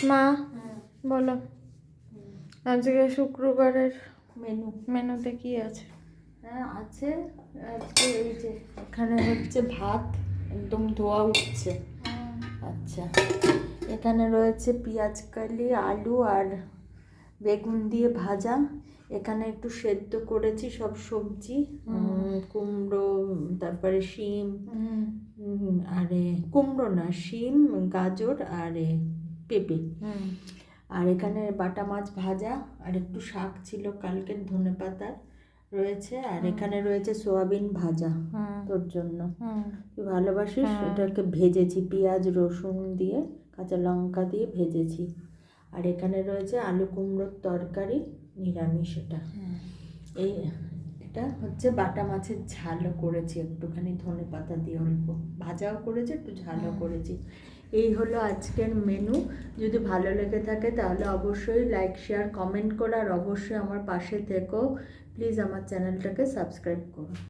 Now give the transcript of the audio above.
মা বলো আজকে শুক্রবারের মেনুতে কি আছে? আছে আজকে এই যে এখানে হচ্ছে ভাত একদম ধোয়া উঠছে। আচ্ছা, এখানে রয়েছে পেঁয়াজ কালি, আলু আর বেগুন দিয়ে ভাজা। এখানে একটু সেদ্ধ করেছি সব সবজি, কুমড়ো, তারপরে শিম, আরে কুমড়ো না, শিম, গাজর আর পেঁপে। আর এখানে বাটা মাছ ভাজা আর একটু শাক ছিল কালকের ধনেপাতার রয়েছে। আর এখানে রয়েছে সোয়াবিন ভাজা তোর জন্য, তুই ভালোবাসিস। এটাকে ভেজেছি পেঁয়াজ রসুন দিয়ে, কাঁচা লঙ্কা দিয়ে ভেজেছি। আর এখানে রয়েছে আলু কুমড়োর তরকারি, নিরামিষ। এটা হচ্ছে বাটা মাছের ঝালও করেছি একটুখানি ধনেপাতা দিয়ে, অল্প ভাজাও করেছি, একটু ঝালও করেছি। এই হলো আজকের মেনু। যদি ভালো লেগে থাকে তাহলে অবশ্যই লাইক শেয়ার কমেন্ট করো, আর অবশ্যই আমার পাশে থেকো। প্লিজ আমার চ্যানেলটাকে সাবস্ক্রাইব করো।